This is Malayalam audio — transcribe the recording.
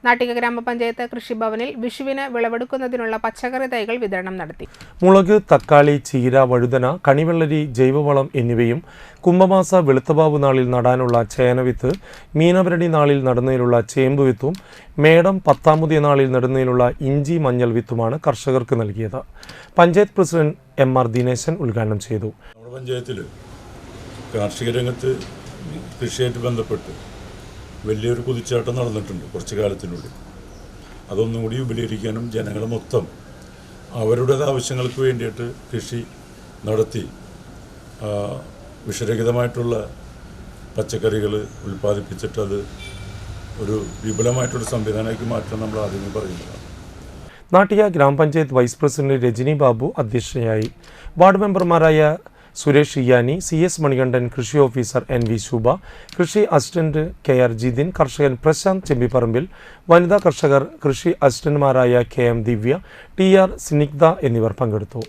നാട്ടിക ഗ്രാമപഞ്ചായത്ത് കൃഷിഭവനിൽ വിഷുവിന് വിളവെടുക്കുന്നതിനുള്ള പച്ചക്കറി തൈകൾ വിതരണം നടത്തി. മുളക്, തക്കാളി, ചീര, വഴുതന, കണിവെള്ളരി, ജൈവവളം എന്നിവയും കുംഭമാസ വെളുത്തവാവ് നാളിൽ നടാനുള്ള ചേനവിത്ത്, മീനവരടി നാളിൽ നടുന്നതിനുള്ള ചേമ്പ് വിത്തും മേടം 10-ാമത്തെ നാളിൽ നടുന്നതിനുള്ള ഇഞ്ചി മഞ്ഞൾ വിത്തുമാണ് കർഷകർക്ക് നൽകിയത്. പഞ്ചായത്ത് പ്രസിഡന്റ് MR ദിനേശൻ ഉദ്ഘാടനം ചെയ്തു. നമ്മുടെ പഞ്ചായത്തിൽ കാർഷിക രംഗത്ത് കൃഷിയായിട്ട് ബന്ധപ്പെട്ട് വലിയൊരു കുതിച്ചാട്ടം നടന്നിട്ടുണ്ട് കുറച്ചു കാലത്തിനുള്ളിൽ. അതൊന്നും കൂടി വിപുലീകരിക്കാനും ജനങ്ങൾ മൊത്തം അവരുടെ ആവശ്യങ്ങൾക്ക് വേണ്ടിയിട്ട് കൃഷി നടത്തി വിഷരഹിതമായിട്ടുള്ള പച്ചക്കറികൾ ഉൽപ്പാദിപ്പിച്ചിട്ട് അത് ഒരു വിപുലമായിട്ടുള്ള സംവിധാനമാക്കി മാറ്റാൻ നമ്മൾ ആദ്യമേ പറയുന്നതാണ്. നാട്ടിക ഗ്രാമപഞ്ചായത്ത് വൈസ് പ്രസിഡന്റ് രജനി ബാബു അധ്യക്ഷയായി. വാർഡ് മെമ്പർമാരായ സുരേഷ് ഇയാനി, CS മണികണ്ഠൻ, കൃഷി ഓഫീസർ NV ശുഭ, കൃഷി അസിസ്റ്റന്റ് KR ജിതിൻ, കർഷകൻ പ്രശാന്ത് ചെമ്പിപ്പറമ്പിൽ, വനിതാ കർഷകർ, കൃഷി അസിസ്റ്റന്റുമാരായ KM ദിവ്യ, TR സ്നിഗ്ധ എന്നിവർ പങ്കെടുത്തു.